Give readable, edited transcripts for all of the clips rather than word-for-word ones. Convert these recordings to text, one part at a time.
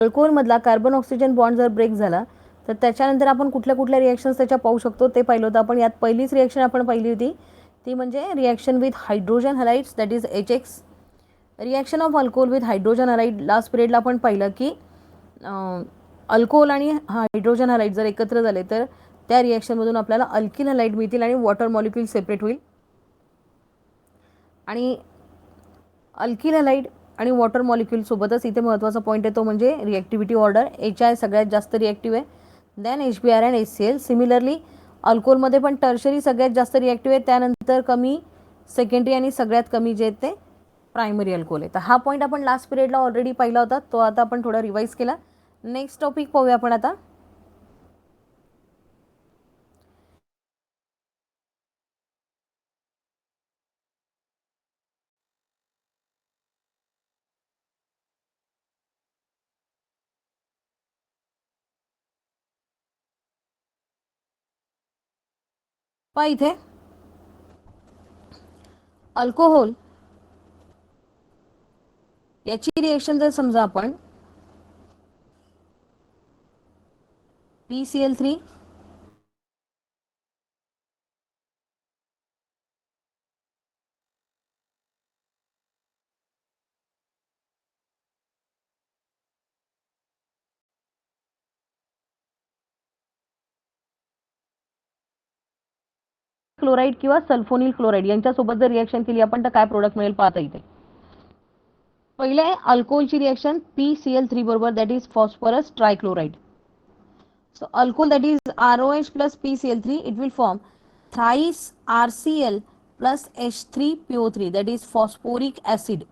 अल्कोहोलमधला carbon oxygen bond जर break झाला तर त्याच्यानंतर आपण कुठल्या कुठल्या रिॲक्शन्स त्याच्या पाहू शकतो ते पाहिलं होतं आपण. यात पहिलीच रिॲक्शन आपण पाहिली होती ती म्हणजे reaction with hydrogen halides, that is HX. Reaction of alcohol with hydrogen halide last पिरियडला आपण पाहिलं की अल्कोहोल आणि हायड्रोजन हलाइड जर एकत्र झाले तर त्या रिॲक्शनमधून आपल्याला अल्किल हलाइड मिळतील आणि वॉटर मॉलिक्यूल सेपरेट होईल. आणि अल्किल हलाइड आणि वॉटर मॉलिक्यूल सोबतच इथे महत्त्वाचा पॉईंट येतो म्हणजे रिॲक्टिव्हिटी ऑर्डर. HI सगळ्यात जास्त रिॲक्टिव्ह आहे, then HBr and HCl. Similarly अल्कोहोलमध्ये पण टर्शरी सगळ्यात जास्त रिॲक्टिव्ह आहे, त्यानंतर कमी सेकंडरी आणि सगळ्यात कमी जे आहेत ते प्रायमरी अल्कोहोल आहे. तर हा पॉईंट आपण लास्ट पिरियडला ऑलरेडी पाहिला होता, तो आता आपण थोडा रिवाईज केला. नेक्स्ट टॉपिक पाहूया आपण आता. पहा इथे अल्कोहोल याची रिएक्शन जर समजा आपण PCl3 क्लोराइड किंवा सल्फोनिल क्लोराइड यांच्यासोबत जर रिएक्शन केली आपण तर काय प्रोडक्ट मिळेल पाहता इथे. पहिले अल्कोहोलची रिएक्शन PCl3 बरोबर, that is phosphorus trichloride. So alcohol, that is ROH plus PCl3, it will form thrice RCl plus H3PO3, that is phosphoric acid.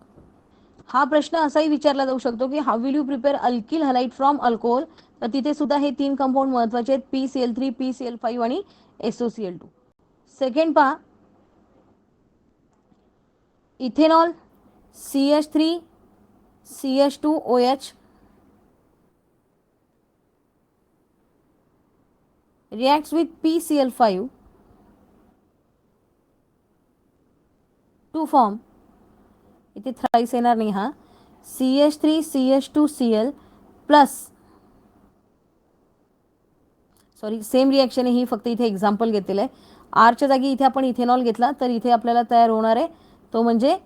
हा प्रश्न असाही विचारला जाऊ शकतो की how will you prepare alkyl halide from alcohol. तर तिथे सुद्धा हे तीन कंपाऊंड महत्वाचे आहेत, PCl3, PCl5 आणि SOCl2. सेकंड पहा, ethanol CH3 CH2OH reacts with PCl5 to form, इथे थ्राईस येणार नाही हा, CH3 CH2Cl plus, sorry same reaction आहे ही, फक्त इथे एक्झाम्पल घेतलेलं आहे. आरच्या जागी इथे आपण इथेनॉल घेतला तर इथे आपल्याला तयार होणार आहे तो म्हणजे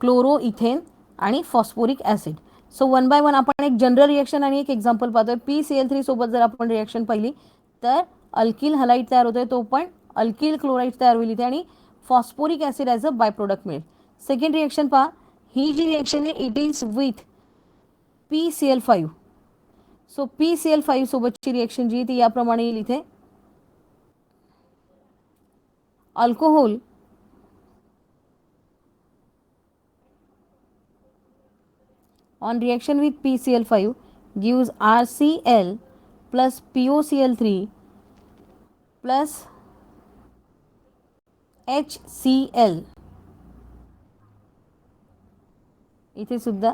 क्लोरो इथेन आणि phosphoric acid. So one by one आपण एक जनरल रिॲक्शन आणि एक एक्झाम्पल पाहतोय. PCl3 सोबत जर आपण रिॲक्शन पाहिली तर अल्किल हलाइड तयार होतोय, तो पण अल्किल क्लोराइड तयार होईल इथे आणि phosphoric acid as a byproduct मिळेल. सेकंड रिॲक्शन पहा, ही जी रिॲक्शन आहे it is with PCl5. So PCl5 सोबतची रिॲक्शन जी ती याप्रमाणे येईल इथे. Alcohol on reaction with PCl5 gives RCl plus POCl3 plus HCl. इथे सुद्धा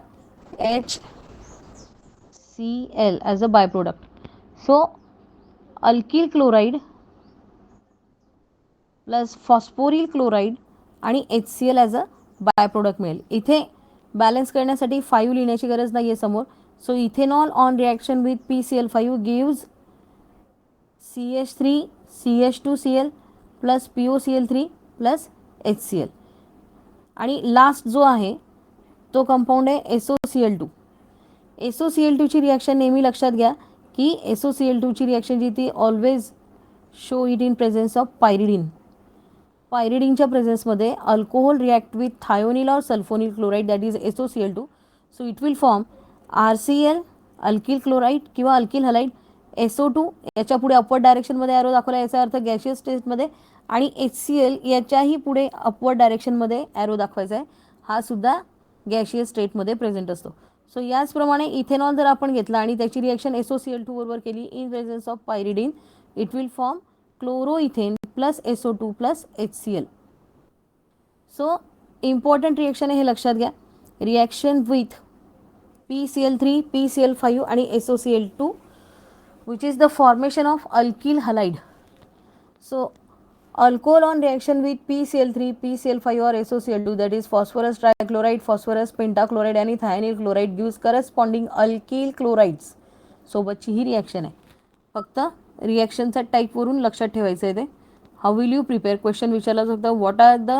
HCl as a byproduct. So alkyl chloride plus phosphoryl chloride आणि HCl as a byproduct मिळेल. इथे बॅलन्स करण्यासाठी 5 लिहिण्याची गरज नाही आहे समोर. So ethanol on reaction with PCl5 gives CH3 CH2Cl plus POCl3 plus HCl. आणि लास्ट जो आहे तो कंपाऊंड आहे SOCl2. SOCl2ची रिॲक्शन नेहमी लक्षात घ्या की SOCl2ची रिॲक्शन जी ती always show it in presence of pyridine. पायरिडिनच्या प्रेझेन्समध्ये अल्कोहोल रिॲक्ट विथ थायोनिल और sulphonyl chloride, that is SOCl2. So it will form RCl alkyl chloride किंवा अल्किल हलाइड, SO2 याच्या पुढे अपवर्ड डायरेक्शनमध्ये ॲरो दाखवला याचा अर्थ गॅशियस स्टेटमध्ये, आणि HCl याच्याही पुढे अपवर्ड डायरेक्शनमध्ये ॲरो दाखवायचा आहे, हा सुद्धा गॅशियस स्टेटमध्ये प्रेझेंट असतो. सो याचप्रमाणे इथेनॉल जर आपण घेतला आणि त्याची रिॲक्शन SOCl2 बरोबर केली in presence of pyridine, it will form chloroethane plus SO2 plus HCl. So important reaction आहे हे लक्षात घ्या. रिॲक्शन विथ PCl3 PCl5 आणि SOCl2 which is the formation of alkyl halide. So alcohol on reaction with PCl3, PCl5 or SOCl2, that is phosphorus trichloride, phosphorus pentachloride आणि thionyl chloride gives corresponding alkyl chlorides सोबतची ही reaction आहे. फक्त रिॲक्शनचा टाईपवरून लक्षात ठेवायचं आहे ते. How will you prepare question विचारला जातो. व्हॉट आर द,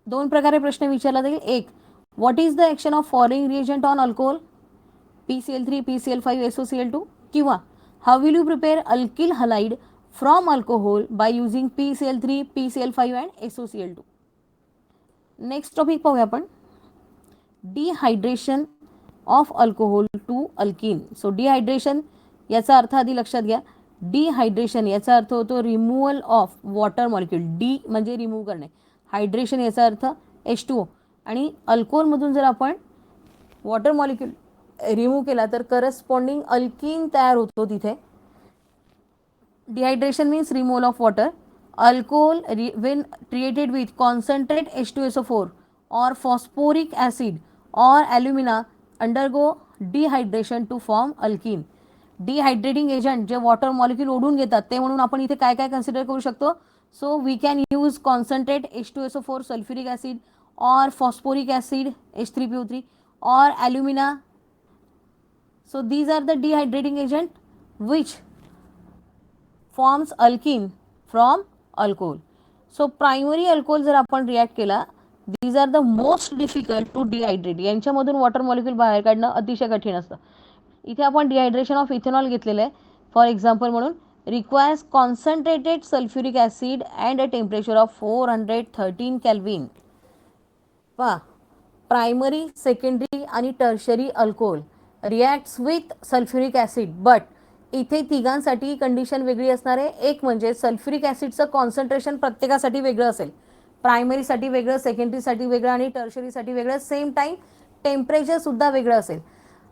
दोन प्रकारे प्रश्न विचारला जाईल. एक, what is the action of following reagent on alcohol, PCl3, PCl5, SOCl2, किंवा how will you prepare alkyl halide from alcohol by using PCl3, PCl5 and SOCl2. Next topic पाहूया आपण, dehydration of alcohol to alkene. So dehydration याचा अर्थ आधी लक्षात घ्या. Dehydration याचा अर्थ होतो removal of water molecule. De म्हणजे रिमूव्ह करणे, हायड्रेशन याचा अर्थ H2O. आणि अल्कोहोलमधून जर आपण वॉटर मॉलिक्यूल रिमूव्ह केला तर करस्पॉन्डिंग अल्किन तयार होतो तिथे. Dehydration means removal of water. Alcohol when treated with concentrate H2SO4 or phosphoric acid or alumina undergo dehydration to form alkene. डिहायड्रेटिंग agent जे वॉटर मॉलिक्यूल ओढून घेतात ते म्हणून आपण इथे काय काय कन्सिडर करू शकतो. So we can use concentrate H2SO4 sulphuric acid और phosphoric acid H3PO3 or alumina. So these are the dehydrating agent which forms alkene from alcohol. So primary alcohol जर आपण रिॲक्ट केला, these are the most difficult to dehydrate. यांच्यामधून water molecule बाहेर काढणं अतिशय कठीण असतं. इथे आपण डिहायड्रेशन ऑफ इथेनॉल घेतलेलं आहे फॉर एक्झाम्पल म्हणून. Requires concentrated sulphuric acid and a temperature of 413 kelvin. पहा, प्रायमरी, सेकंडरी आणि tertiary alcohol reacts with sulphuric acid, but इथे तिघांसाठी कंडिशन वेगळी असणार आहे. एक म्हणजे सल्फ्युरिक ॲसिडचं कॉन्सन्ट्रेशन प्रत्येकासाठी वेगळं असेल. प्रायमरीसाठी वेगळं, सेकंडरीसाठी वेगळं आणि टर्शरीसाठी वेगळं. सेम टाईम टेम्परेचरसुद्धा वेगळं असेल.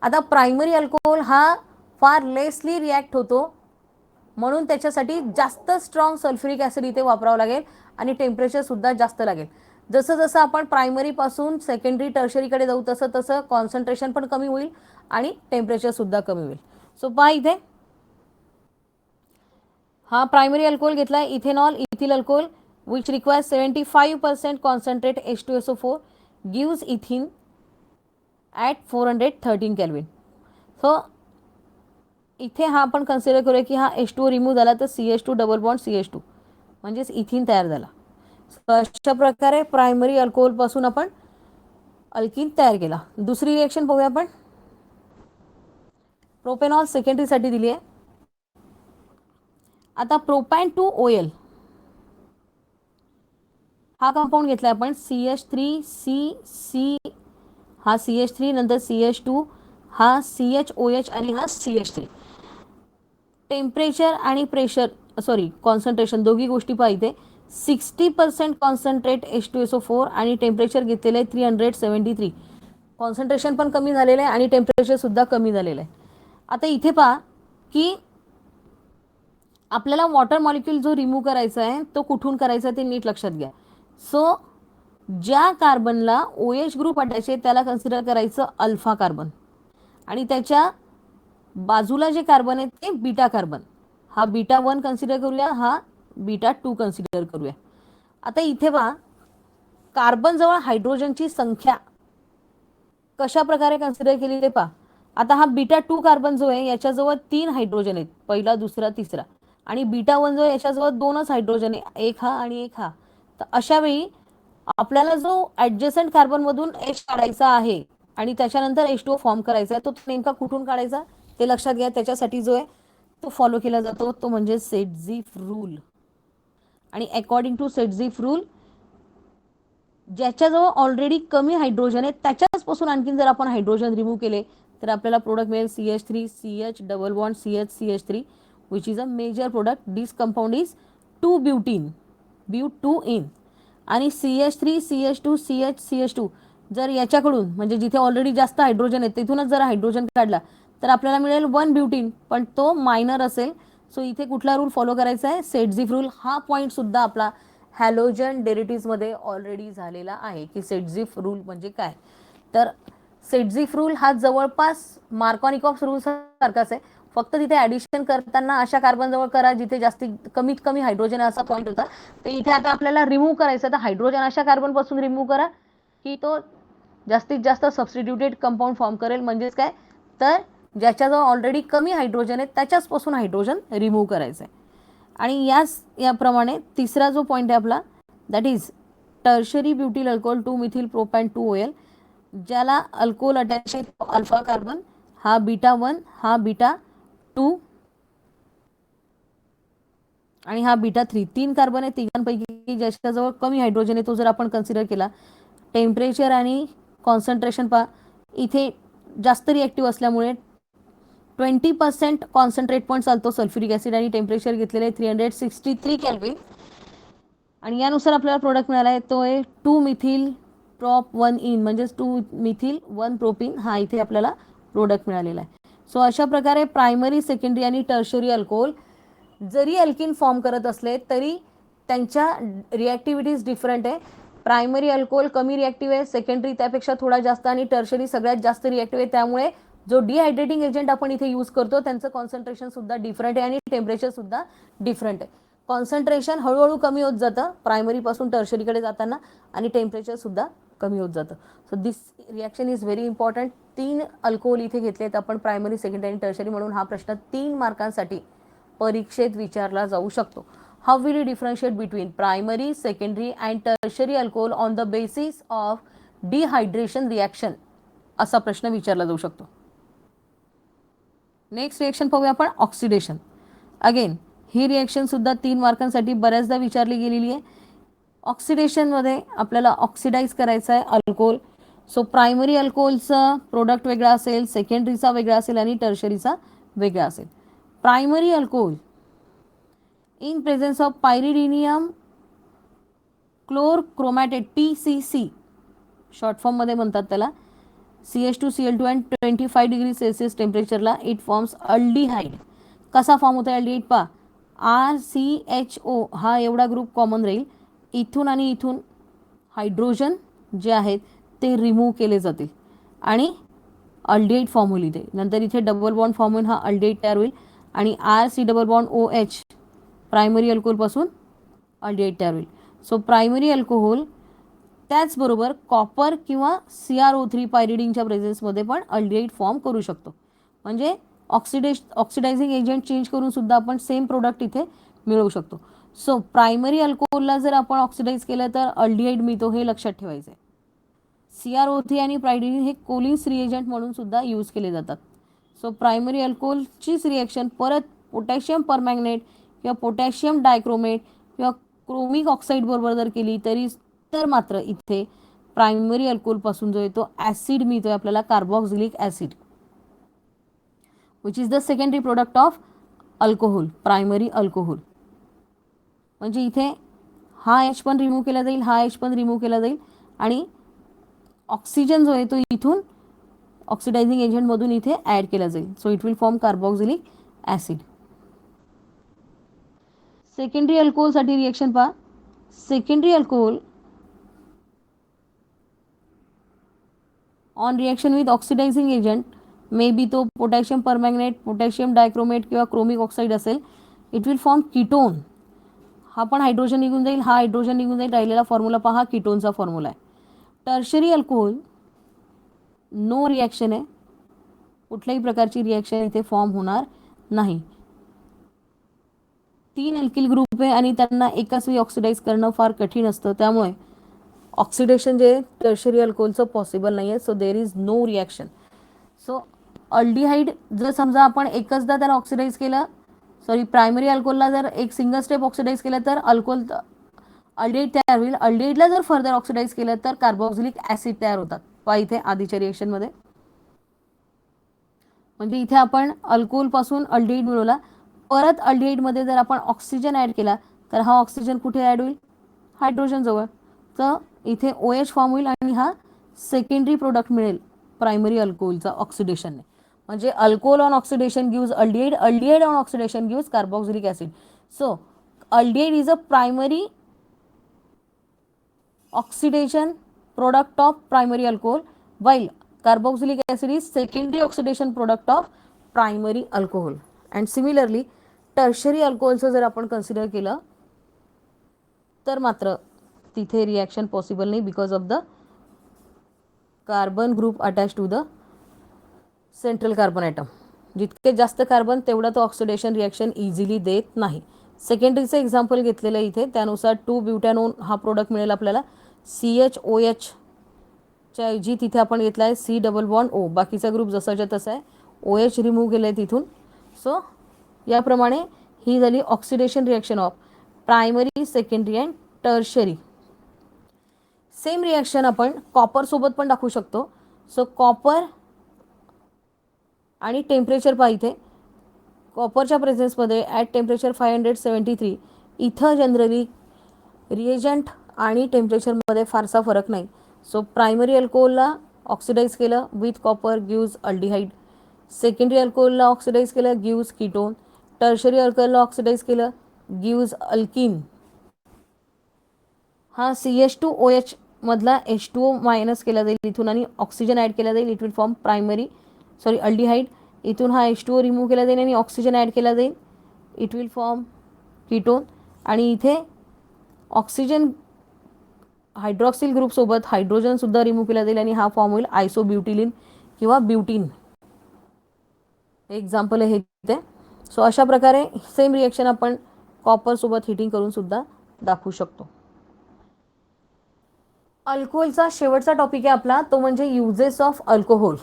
आता प्रायमरी अल्कोहोल हा फार लेसली रिॲक्ट होतो म्हणून त्याच्यासाठी जास्त स्ट्रॉंग सल्फ्युरिक ॲसिड इथे वापरावं लागेल आणि टेम्परेचरसुद्धा जास्त लागेल. जसं जसं आपण प्रायमरीपासून सेकंडरी टर्शरीकडे जाऊ तसं तसं कॉन्सन्ट्रेशन पण कमी होईल आणि टेम्परेचरसुद्धा कमी होईल. सो पहा इथे हा प्रायमरी अल्कोहोल घेतला आहे ethanol, ethyl alcohol which requires 75% concentrate H2SO4 gives इथिन at 413 kelvin. So इथे हा आपण कन्सिडर करूया की हा H2O रिमूव्ह झाला तर CH2 डबल बॉन्ड CH2 म्हणजेच इथिन तयार झाला. अशा प्रकारे प्रायमरी अल्कोहोलपासून आपण अल्किन तयार केला. दुसरी रिएक्शन पाहूया आपण. प्रोपेनॉल सेकंडरीसाठी दिली आहे. आता प्रोपॅन टू OL हा कंपाऊंड घेतला आपण. CH3CC हा CH3, नंतर CH2, हा CHOH आणि हा CH3. टेम्परेचर आणि प्रेशर कॉन्सन्ट्रेशन दोघी गोष्टी पाहिजे. 60% कॉन्सन्ट्रेट H2SO4 आणि टेम्परेचर घेतलेलं आहे 373. कॉन्सन्ट्रेशन पण कमी झालेलं आहे आणि टेम्परेचरसुद्धा कमी झालेलं आहे. आता इथे पहा की आपल्याला वॉटर मॉलिक्यूल जो रिमूव्ह करायचा आहे तो कुठून करायचा ते नीट लक्षात घ्या. सो ज्या कार्बनला OH ग्रुप अटॅच त्याला कन्सिडर करायचं अल्फा कार्बन आणि त्याच्या बाजूला जे कार्बन आहे ते बीटा कार्बन. हा बीटा 1 कन्सिडर करूया, हा बीटा 2 कन्सिडर करूया. आता इथे पहा कार्बन जवळ हायड्रोजनची संख्या कशा प्रकारे कन्सिडर केली ते पहा. आता हा बीटा 2 कार्बन जो आहे याच्याजवळ 3 हायड्रोजन आहेत, पहिला, दुसरा, तिसरा. आणि बीटा 1 जो आहे याच्याजवळ 2च हायड्रोजन आहे, एक हा आणि एक हा. तर अशा वेळी आपल्याला जो ॲडजसंट कार्बनमधून H काढायचा आहे आणि त्याच्यानंतर H2O फॉर्म करायचा आहे तो नेमका कुठून काढायचा ते लक्षात घ्या. त्याच्यासाठी जो आहे तो फॉलो केला जातो तो म्हणजे सेटझिफ रूल. आणि अकॉर्डिंग टू सेटझिफ रूल ज्याच्याजवळ ऑलरेडी कमी हायड्रोजन आहे त्याच्याचपासून आणखीन जर आपण हायड्रोजन रिमूव्ह केले तर आपल्याला प्रोडक्ट मिळेल CH3 CH double bond CH CH3 which is a major product. This compound is two butene, ब्यू2इन. आणि CH3 CH2 CH CH2 जर याच्याकडून म्हणजे जिथे ऑलरेडी जास्त हायड्रोजन आहे तिथूनच जर हायड्रोजन काढला तर आपल्याला मिळेल 1-ब्युटीन, पण तो मायनर असेल. सो इथे कुठला रूल फॉलो करायचा आहे, सेटझिफ रूल. हा पॉईंट सुद्धा आपला हॅलोजन डेरिव्हेटिव्हमध्ये ऑलरेडी झालेला आहे की सेटझिफ रूल म्हणजे काय. तर सेटझिफ रूल हा जवळपास मार्कोनिकॉफ रूल सारखाच आहे, फक्त तिथे ॲडिशन करताना अशा कार्बनजवळ करा जिथे जास्तीत कमीत कमी हायड्रोजन असा पॉईंट होता. तर इथे आता आपल्याला रिमूव्ह करायचं, तर हायड्रोजन अशा कार्बनपासून रिमूव्ह करा की तो जास्तीत जास्त सबस्टिट्यूटेड कंपाऊंड फॉर्म करेल. म्हणजेच काय, तर ज्याच्याजवळ ऑलरेडी कमी हायड्रोजन आहे त्याच्याचपासून हायड्रोजन रिमूव्ह करायचं आहे. आणि याप्रमाणे तिसरा जो पॉईंट आहे आपला, that is tertiary butyl alcohol 2 methyl propane 2 OL, ज्याला अल्कोहोल अटॅच आहे अल्फा कार्बन, हा बीटा 1, हा बीटा 2 आणि हा बीटा 3. 3 कार्बन आहे. तिघांपैकी ज्याच्याजवळ कमी हायड्रोजन आहे तो जर आपण कन्सिडर केला, टेम्परेचर आणि कॉन्सन्ट्रेशन पहा, इथे जास्त रिॲक्टिव्ह असल्यामुळे 20% कॉन्सन्ट्रेट पण चालतो सल्फ्युरिक ॲसिड आणि टेम्परेचर घेतलेलं आहे 363 केल्विन. आणि यानुसार आपल्याला प्रोडक्ट मिळाला आहे तो आहे 2 मिथिल प्रॉप 1 इन, म्हणजेच 2 मिथिल 1 प्रोपिन, हा इथे आपल्याला प्रोडक्ट मिळालेला आहे. सो अशा प्रकारे प्रायमरी, सेकंडरी आणि टर्शरी अल्कोहोल जरी अल्किन फॉर्म करत असले तरी त्यांच्या रिॲक्टिव्हिटीज डिफरंट आहे. प्रायमरी अल्कोहोल कमी रिॲक्टिव्ह आहे, सेकंडरी त्यापेक्षा थोडा जास्त आणि टर्शरी सगळ्यात जास्त रिॲक्टिव्ह आहे. त्यामुळे जो डिहायड्रेटिंग एजंट आपण इथे यूज करतो त्यांचं कॉन्सन्ट्रेशन सुद्धा डिफरंट आहे आणि टेम्परेचर सुद्धा डिफरंट आहे. कॉन्सन्ट्रेशन हळूहळू कमी होत जातं प्रायमरीपासून टर्शरीकडे जाताना आणि टेम्परेचर सुद्धा कमी होत जातं. So this reaction is very important. 3 alcohol इथे घेतलेत आपण, प्रायमरी, सेकंडरी आणि टर्शरी, म्हणून हा प्रश्न 3 मार्कांसाठी परीक्षेत विचारला जाऊ शकतो. How will you differentiate between primary, secondary and tertiary alcohol on the basis of dehydration reaction, असा प्रश्न विचारला जाऊ शकतो. नेक्स्ट रिॲक्शन पाहूया आपण, ऑक्सिडेशन. अगेन ही रिॲक्शन सुद्धा 3 मार्कांसाठी बऱ्याचदा विचारली गेलेली आहे. ऑक्सिडेशनमध्ये आपल्याला ऑक्सिडाइज करायचं आहे अल्कोहोल. सो प्रायमरी अल्कोहोलचं प्रोडक्ट वेगळा असेल, सेकंडरीचा वेगळा असेल आणि टर्शरीचा वेगळा असेल. Primary alcohol in presence of pyridinium chlorochromate, PCC short फॉर्ममध्ये म्हणतात त्याला, CH2Cl2 अँड 25 डिग्री सेल्सिअस टेम्परेचरला इट फॉर्म्स अल्डिहाइड. कसा फॉर्म होता अल्डिहाइड पहा, RCHO हा एवढा ग्रुप कॉमन राहील. इथून आणि इथून हायड्रोजन जे आहेत ते रिमूव्ह केले जातील आणि अल्डिहाइड फॉर्म होईल इथे. नंतर इथे डबल बॉन्ड फॉर्म होईल, हा अल्डिहाइड तयार होईल आणि RC double bond OH primary अल्कोहोलपासून अल्डिहाइड तयार होईल. सो प्रायमरी अल्कोहोल त्याचबरोबर कॉपर किंवा CrO3 पायरिडिनच्या प्रेझेन्समध्ये पण अल्डिहाइड फॉर्म करू शकतो. म्हणजे ऑक्सिडायझिंग एजंट चेंज करून सुद्धा आपण सेम प्रोडक्ट इथे मिळवू शकतो. सो प्रायमरी अल्कोहोलला जर आपण ऑक्सिडाइज केलं तर अल्डिहाइड मिळतो, हे लक्षात ठेवायचं आहे. CrO3 आणि पायरिडिन हे कोलिन्स रिएजंट म्हणून सुद्धा यूज केले जातात. सो प्रायमरी अल्कोहोलचीच रिॲक्शन परत पोटॅशियम परमॅंगनेट किंवा पोटॅशियम डायक्रोमेट किंवा क्रोमिक ऑक्साईड बरोबर जर केली तरी तर मात्र इथे प्रायमरी अल्कोहोलपासून जो येतो ॲसिड मिळतोय आपल्याला, carboxylic acid, which is the secondary product of alcohol, primary alcohol. म्हणजे इथे हा H पण रिमूव्ह केला जाईल, हा H पण रिमूव्ह केला जाईल आणि ऑक्सिजन जो आहे तो इथून ऑक्सिडायझिंग एजंटमधून इथे ॲड केला जाईल. So it will form carboxylic acid. Secondary अल्कोहोलसाठी रिॲक्शन पहा. Secondary alcohol on reaction with oxidising agent may be तो पोटॅशियम परमॅंगनेट, पोटॅशियम डायक्रोमेट किंवा क्रोमिक ऑक्साईड असेल, इट विल फॉर्म कीटोन. हा पण हायड्रोजन निघून जाईल, हा हायड्रोजन निघून जाईल, राहिलेला फॉर्म्युला पहा, हा कीटोनचा फॉर्म्युला आहे. टर्शरी अल्कोहोल नो रिॲक्शन आहे, कुठल्याही प्रकारची रिॲक्शन इथे फॉर्म होणार नाही. 3 अल्किल ग्रुप आहे आणि त्यांना एकाच वेळी ऑक्सिडाइज करणं फार कठीण असतं, त्यामुळे ऑक्सिडेशन जे टर्शरी अल्कोहोलचं पॉसिबल नाही आहे. So there is no reaction. So aldehyde जर समजा आपण एकचदा त्याला ऑक्सिडाइज केलं, प्रायमरी अल्कोहोलला जर एक सिंगल स्टेप ऑक्सिडाइज केलं तर अल्कोहोल अल्डिहाइड तयार होईल. अल्डिहाइडला जर फर्दर ऑक्सिडाइज केलं तर कार्बॉक्झिलिक ॲसिड तयार होतात पहा इथे आधीच्या रिएक्शनमध्ये. म्हणजे इथे आपण अल्कोहोलपासून अल्डिहाइड मिळवला, परत अल्डिहाइडमध्ये जर आपण ऑक्सिजन ॲड केला तर हा ऑक्सिजन कुठे ॲड होईल, हायड्रोजन जवळ. तर इथे OH फॉर्म होईल आणि हा सेकंडरी प्रोडक्ट मिळेल प्रायमरी अल्कोहोलचा ऑक्सिडेशनने. म्हणजे alcohol on oxidation gives aldehyde, aldehyde on oxidation gives carboxylic acid. So aldehyde is a primary oxidation product of primary alcohol, while carboxylic acid is secondary oxidation product of primary alcohol. And similarly tertiary अल्कोहोलचं जर आपण consider केलं तर मात्र तिथे reaction possible नाही, because of the carbon group attach to the central carbon atom. जितके जास्त कार्बन तेवढा तो ऑक्सिडेशन रिॲक्शन इझिली देत नाही. सेकंडरीचं एक्झाम्पल घेतलेलं आहे इथे. त्यानुसार 2-ब्युटॅनोन हा प्रोडक्ट मिळेल आपल्याला. CHOH च्या ऐवजी तिथे आपण घेतला आहे C++O. बाकीचा ग्रुप जसाच्या तसा आहे. OH रिमूव्ह केलं आहे तिथून. सो याप्रमाणे ही झाली oxidation reaction of primary, secondary and tertiary. Same reaction आपण कॉपरसोबत पण दाखवू शकतो. सो कॉपर आणि टेम्परेचर पहा इथे. कॉपरच्या प्रेझेन्समध्ये ॲट टेम्परेचर 573 इथं जनरली रिएजंट आणि टेम्परेचरमध्ये फारसा फरक नाही. सो प्रायमरी अल्कोहोलला ऑक्सिडाईज केलं with copper gives aldehyde. Secondary अल्कोहोलला ऑक्सिडाईज केलं गिव्ज कीटोन. टर्शरी अल्कोहोलला ऑक्सिडाईज केलं गिव्ज अल्किन. हा CH2OH मधला H2O मायनस केला जाईल इथून आणि ऑक्सिजन ॲड केला जाईल. It will form aldehyde. इथून हा H2O रिमूव्ह केला जाईल आणि ऑक्सिजन ॲड केला जाईल. It will form ketone. आणि इथे ऑक्सिजन हायड्रॉक्सिल ग्रुपसोबत हायड्रोजनसुद्धा रिमूव्ह केला जाईल आणि हा फॉर्म होईल आयसोब्युटिलिन किंवा ब्युटीन. एक्झाम्पल आहे इथे. सो अशा प्रकारे सेम रिॲक्शन आपण कॉपरसोबत हिटिंग करून सुद्धा दाखवू शकतो. अल्कोहोलचा शेवटचा टॉपिक आहे आपला, तो म्हणजे युजेस ऑफ अल्कोहोल.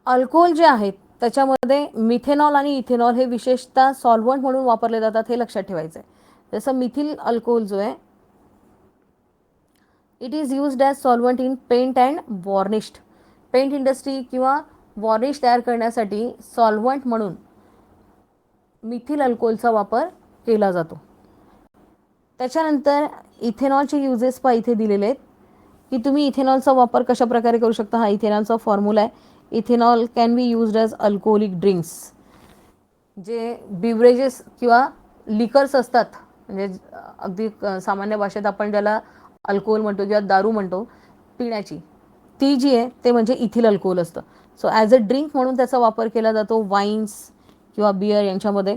अल्कोहोल जे आहेत त्याच्यामध्ये मिथेनॉल आणि इथेनॉल हे विशेषतः सॉल्व्हंट म्हणून वापरले जातात, हे लक्षात ठेवायचं आहे. जसं मिथिल अल्कोहोल जो आहे it is used as solvent in paint and varnished. Paint industry किंवा वॉर्निश तयार करण्यासाठी सॉल्व्हंट म्हणून मिथिल अल्कोहोलचा वापर केला जातो. त्याच्यानंतर इथेनॉलचे युजेस पहा इथे दिलेले आहेत की तुम्ही इथेनॉलचा वापर कशा प्रकारे करू शकता. हा इथेनॉलचा फॉर्म्युला आहे. Ethanol can be used as alcoholic drinks. जे बिवरेजेस किंवा लिकर्स असतात, म्हणजे अगदी सामान्य भाषेत आपण ज्याला अल्कोहोल म्हणतो किंवा दारू म्हणतो पिण्याची, ती जी आहे ते म्हणजे इथिल अल्कोहोल असतं. सो ॲज अ ड्रिंक म्हणून त्याचा वापर केला जातो वाईन्स किंवा बियर यांच्यामध्ये.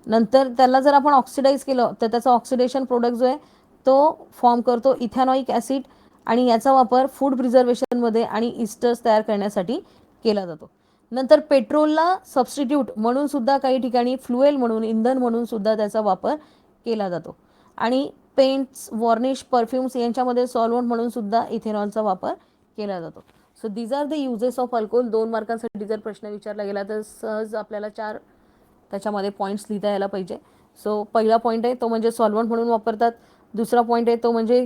नंतर त्याला जर आपण ऑक्सिडाईज केलं तर त्याचा ऑक्सिडेशन प्रोडक्ट जो आहे तो फॉर्म करतो इथॅनॉइक ॲसिड आणि याचा वापर फूड प्रिझर्वेशनमध्ये आणि इस्टर्स तयार करण्यासाठी केला जातो. नंतर पेट्रोलला सबस्टिट्यूट म्हणून सुद्धा काही ठिकाणी फ्लुएल म्हणून, इंधन म्हणून सुद्धा त्याचा वापर केला जातो. आणि पेंट्स, वॉर्निश, परफ्युम्स यांच्यामध्ये सॉल्व्हंट म्हणून सुद्धा इथेनॉलचा वापर केला जातो. So these are the uses of alcohol. 2 मार्कांसाठी जर प्रश्न विचारला गेला तर सहज आपल्याला 4 त्याच्यामध्ये पॉईंट्स लिहिता यायला पाहिजे. सो पहिला पॉईंट आहे तो म्हणजे सॉल्व्हंट म्हणून वापरतात. दुसरा पॉईंट आहे तो म्हणजे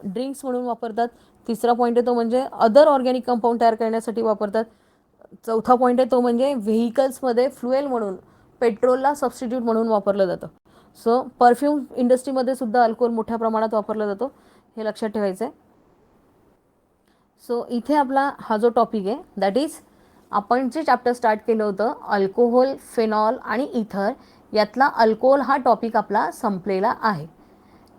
ड्रिंक्स म्हणून वापरतात. तिसरा पॉईंट आहे तो म्हणजे अदर ऑर्गॅनिक कंपाऊंड तयार करण्यासाठी वापरतात. चौथा पॉईंट आहे तो म्हणजे व्हेकल्समध्ये फ्लुएल म्हणून, पेट्रोलला सबस्टिट्यूट म्हणून वापरलं जातं. सो परफ्यूम इंडस्ट्रीमध्ये सुद्धा अल्कोहोल मोठ्या प्रमाणात वापरला जातो, हे लक्षात ठेवायचं आहे. सो इथे आपला हा जो टॉपिक आहे दॅट इज आपण जे चॅप्टर स्टार्ट केलं होतं अल्कोहोल, फेनॉल आणि इथर, यातला अल्कोहोल हा टॉपिक आपला संपलेला आहे.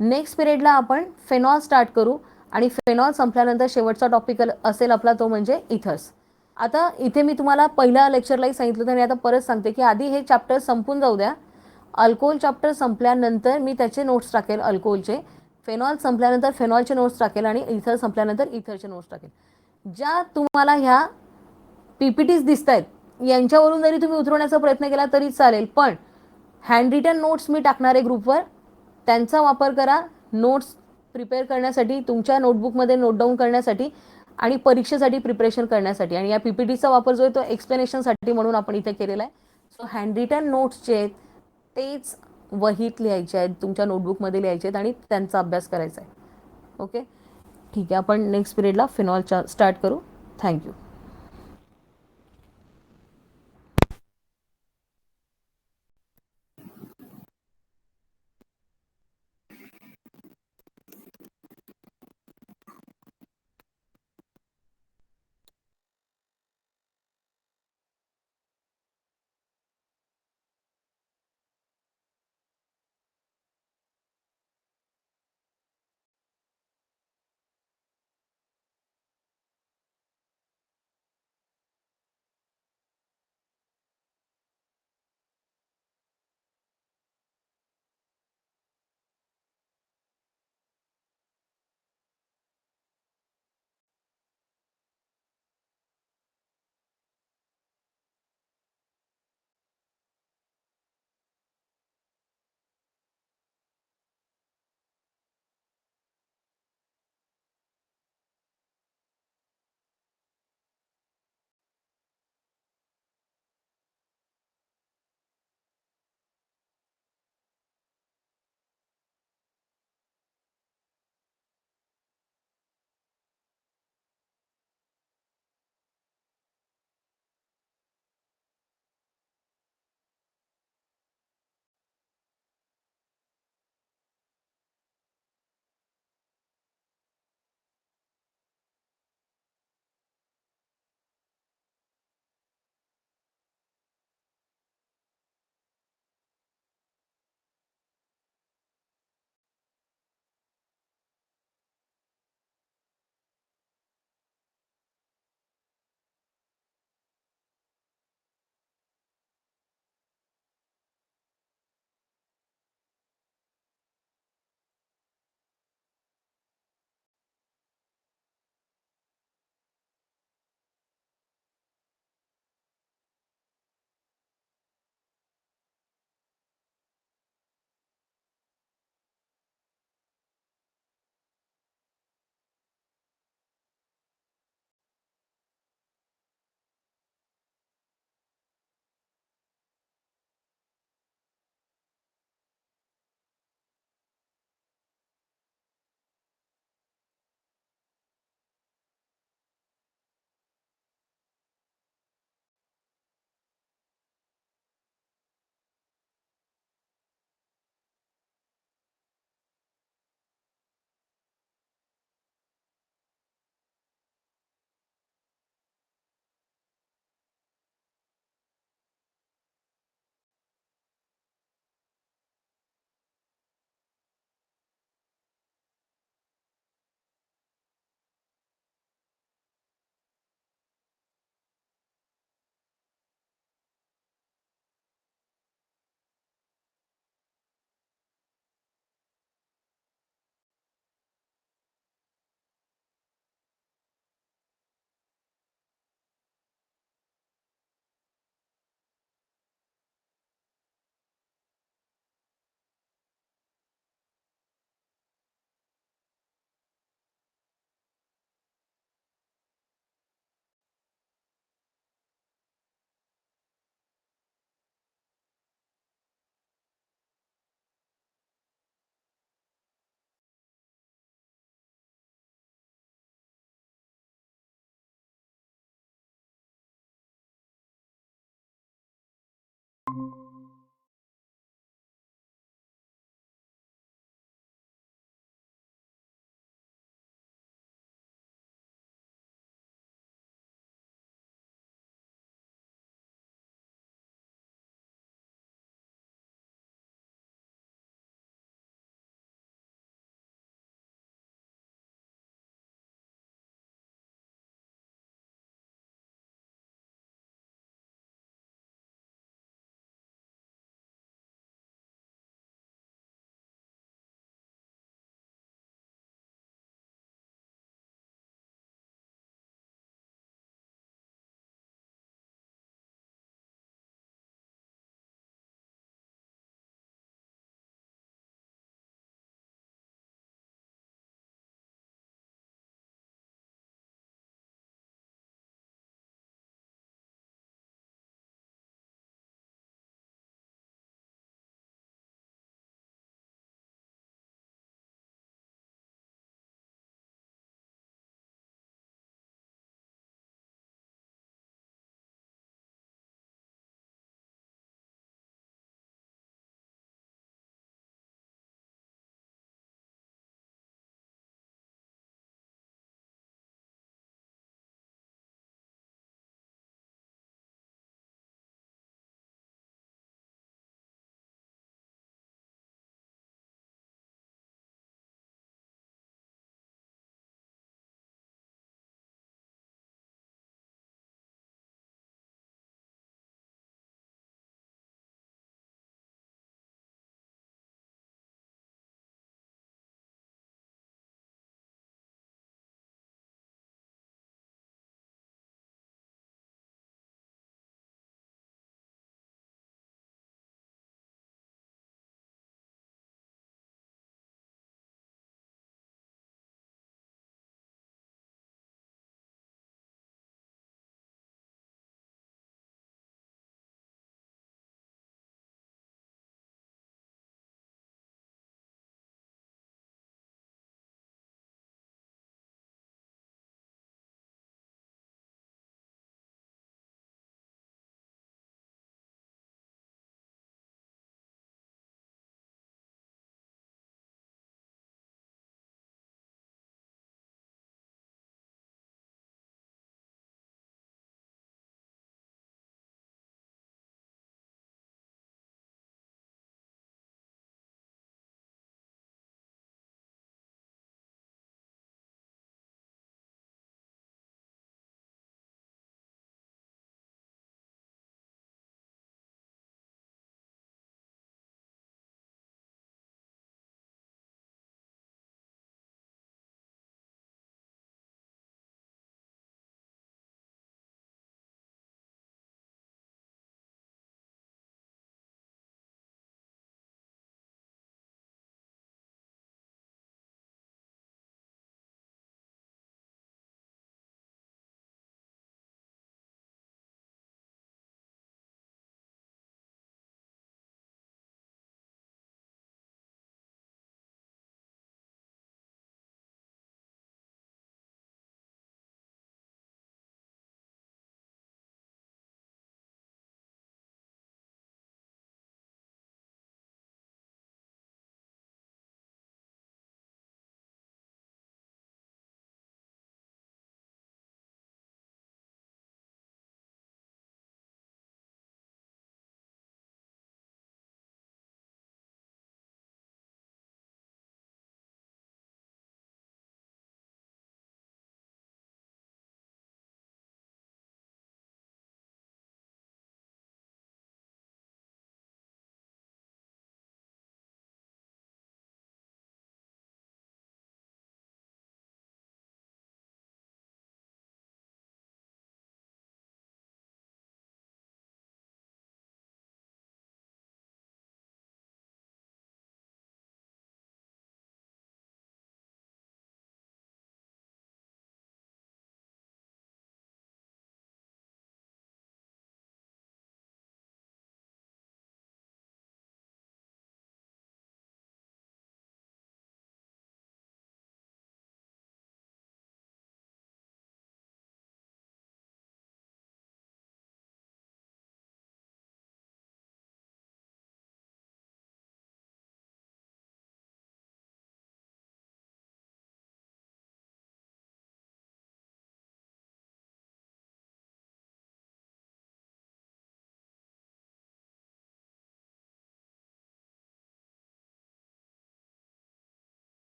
नेक्स्ट पिरियडला आपण फेनॉल स्टार्ट करू आणि फेनॉल संपल्यानंतर शेवटचा टॉपिक असेल आपला तो म्हणजे इथर्स. आता इथे मी तुम्हाला पहिल्या लेक्चरलाही सांगितलं होतं आणि आता परत सांगते की आधी हे चॅप्टर संपून जाऊ द्या. अल्कोहोल चॅप्टर संपल्यानंतर मी त्याचे नोट्स टाकेल अल्कोहोलचे. फेनॉल संपल्यानंतर फेनॉलचे नोट्स टाकेल आणि इथर संपल्यानंतर इथरचे नोट्स टाकेल. ज्या तुम्हाला ह्या PPTs दिसत आहेत यांच्यावरून जरी तुम्ही उतरवण्याचा प्रयत्न केला तरी चालेल, पण हँड रिटन नोट्स मी टाकणार आहे ग्रुपवर, त्यांचा वापर करा नोट्स प्रिपेअर करण्यासाठी, तुमच्या नोटबुकमध्ये नोट डाऊन करण्यासाठी आणि परीक्षेसाठी प्रिपरेशन करण्यासाठी. आणि या PPTचा वापर जो आहे तो एक्सप्लेनेशनसाठी म्हणून आपण इथे केलेला आहे. सो हँड रिटन नोट्स जे आहेत तेच वहीत लिहायचे आहेत, तुमच्या नोटबुकमध्ये लिहायचे आहेत आणि त्यांचा अभ्यास करायचा आहे. ओके, ठीक आहे. आपण नेक्स्ट पिरियडला फिनॉलच्या स्टार्ट करू. थँक्यू.